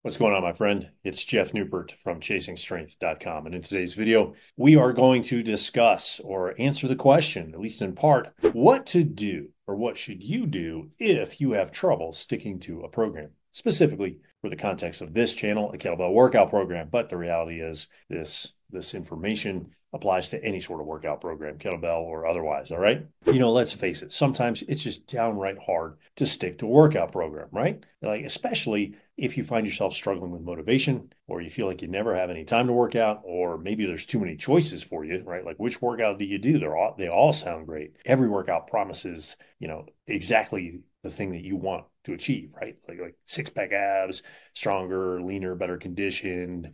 What's going on, my friend? It's Jeff Newpert from ChasingStrength.com. And in today's video, we are going to discuss or answer the question, at least in part, what to do or what should you do if you have trouble sticking to a program, specifically for the context of this channel, a kettlebell workout program. But the reality is this information applies to any sort of workout program, kettlebell or otherwise. All right. Let's face it, sometimes it's just downright hard to stick to a workout program, right? Like, especially if you find yourself struggling with motivation, or you feel like you never have any time to work out, or maybe there's too many choices for you, right? Like, which workout do you do? They all sound great. Every workout promises, exactly the thing that you want to achieve, right? Like six-pack abs, stronger, leaner, better conditioned,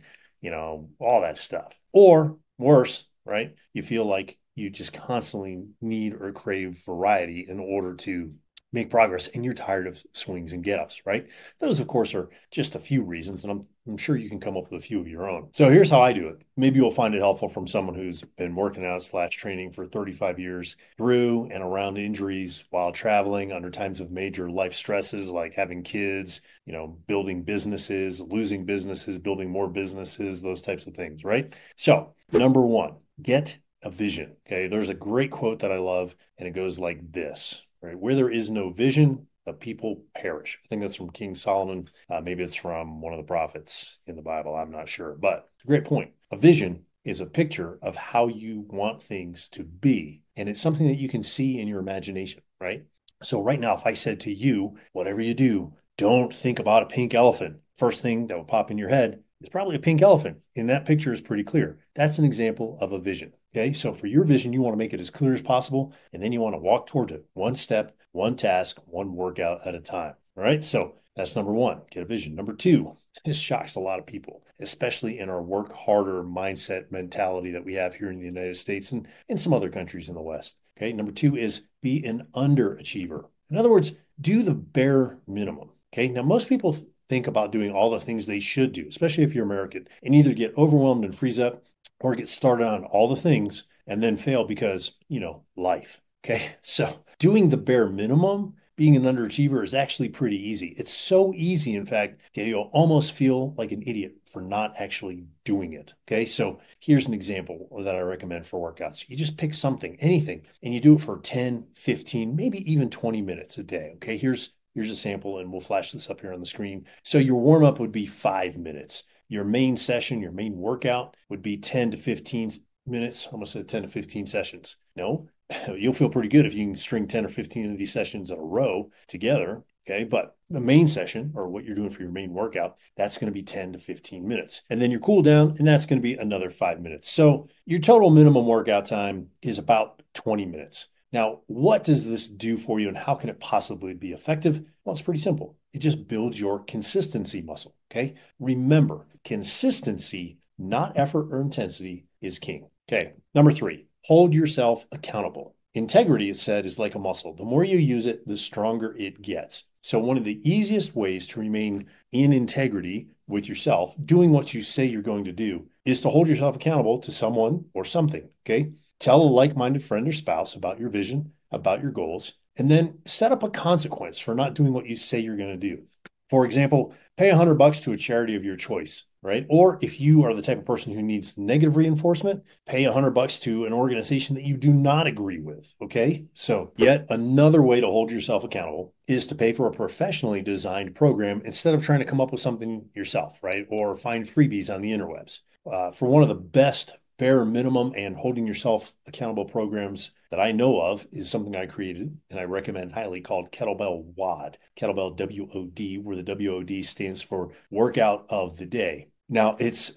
all that stuff. Or worse, right? You feel like you just constantly need or crave variety in order to make progress, and you're tired of swings and get-ups, right? Those, of course, are just a few reasons, and I'm sure you can come up with a few of your own. So here's how I do it. Maybe you'll find it helpful from someone who's been working out / training for 35 years through and around injuries while traveling under times of major life stresses like having kids, building businesses, losing businesses, building more businesses, those types of things, right? So, number one, get a vision. Okay. There's a great quote that I love, and it goes like this, right? Where there is no vision, the people perish. I think that's from King Solomon. Maybe it's from one of the prophets in the Bible. I'm not sure, but it's a great point. A vision is a picture of how you want things to be, and it's something that you can see in your imagination, right? So right now, if I said to you, whatever you do, don't think about a pink elephant. First thing that would pop in your head is probably a pink elephant. And that picture is pretty clear. That's an example of a vision. Okay. So for your vision, you want to make it as clear as possible. And then you want to walk towards it one step, one task, one workout at a time. All right. So that's number one, get a vision. Number two, this shocks a lot of people, especially in our work harder mindset mentality that we have here in the United States and in some other countries in the West. Okay. Number two is be an underachiever. In other words, do the bare minimum. Okay. Now, most people think about doing all the things they should do, especially if you're American, and either get overwhelmed and freeze up or get started on all the things and then fail because, life. Okay. So doing the bare minimum, being an underachiever is actually pretty easy. It's so easy, in fact, that you'll almost feel like an idiot for not actually doing it. Okay. So here's an example that I recommend for workouts. You just pick something, anything, and you do it for 10, 15, maybe even 20 minutes a day. Okay. Here's a sample, and we'll flash this up here on the screen. So your warm up would be 5 minutes. Your main session, your main workout would be 10 to 15 minutes, almost said 10 to 15 sessions. No, you'll feel pretty good if you can string 10 or 15 of these sessions in a row together. Okay. But the main session, or what you're doing for your main workout, that's going to be 10 to 15 minutes. And then your cool down, and that's going to be another 5 minutes. So your total minimum workout time is about 20 minutes. Now, what does this do for you, and how can it possibly be effective? Well, it's pretty simple. It just builds your consistency muscle. Okay. Remember, consistency, not effort or intensity, is king. Okay. Number three, hold yourself accountable. Integrity, it said, is like a muscle. The more you use it, the stronger it gets. So one of the easiest ways to remain in integrity with yourself, doing what you say you're going to do, is to hold yourself accountable to someone or something. Okay. Tell a like-minded friend or spouse about your vision, about your goals, and then set up a consequence for not doing what you say you're going to do. For example, pay $100 to a charity of your choice, right? Or if you are the type of person who needs negative reinforcement, pay $100 to an organization that you do not agree with. Okay. So yet another way to hold yourself accountable is to pay for a professionally designed program instead of trying to come up with something yourself, right? Or find freebies on the interwebs. For one of the best bare minimum and holding yourself accountable programs that I know of is something I created and I recommend highly, called Kettlebell WOD, Kettlebell WOD, where the WOD stands for Workout of the Day. Now, it's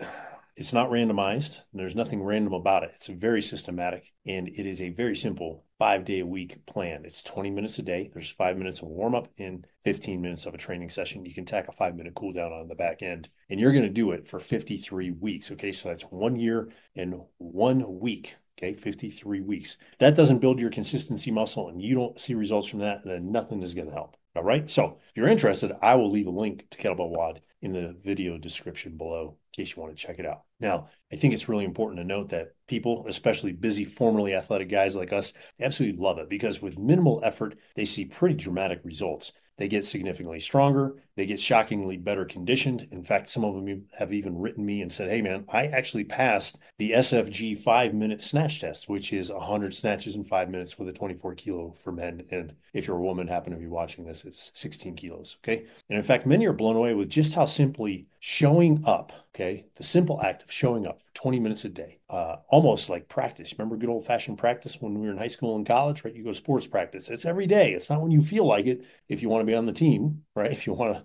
not randomized. There's nothing random about it. It's very systematic, and it is a very simple 5-day-a-week plan. It's 20 minutes a day. There's 5 minutes of warm up and 15 minutes of a training session. You can tack a 5-minute cool down on the back end, and you're going to do it for 53 weeks. Okay. So that's 1 year and 1 week. Okay. 53 weeks. If that doesn't build your consistency muscle and you don't see results from that, then nothing is going to help. All right. So if you're interested, I will leave a link to Kettlebell WOD in the video description below in case you want to check it out. Now, I think it's really important to note that people, especially busy, formerly athletic guys like us, absolutely love it because with minimal effort, they see pretty dramatic results. They get significantly stronger. They get shockingly better conditioned. In fact, some of them have even written me and said, hey, man, I actually passed the SFG 5-minute snatch test, which is 100 snatches in 5 minutes with a 24 kilo for men. And if you're a woman, happen to be watching this, it's 16 kilos. Okay. And in fact, many are blown away with just how simply showing up, okay, the simple act of showing up for 20 minutes a day, almost like practice. Remember good old fashioned practice when we were in high school and college, right? You go to sports practice. It's every day. It's not when you feel like it. If you want to be on the team, right? If you want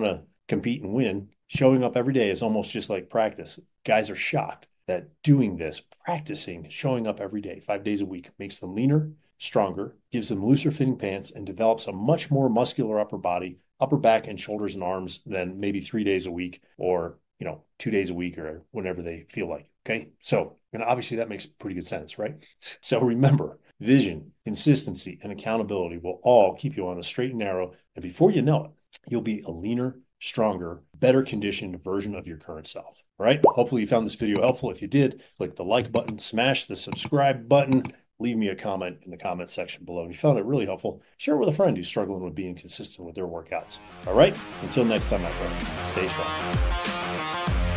to compete and win, showing up every day is almost just like practice. Guys are shocked that doing this, practicing, showing up every day, 5 days a week, makes them leaner, stronger, gives them looser fitting pants, and develops a much more muscular upper body, upper back and shoulders and arms than maybe 3 days a week or 2 days a week or whenever they feel like. Okay. So, and obviously that makes pretty good sense, right? So remember, vision, consistency, and accountability will all keep you on a straight and narrow. And before you know it, you'll be a leaner, stronger, better conditioned version of your current self. All right. Hopefully you found this video helpful. If you did, click the like button, smash the subscribe button, leave me a comment in the comment section below. If you found it really helpful, share it with a friend who's struggling with being consistent with their workouts. All right. Until next time, my friend, stay strong.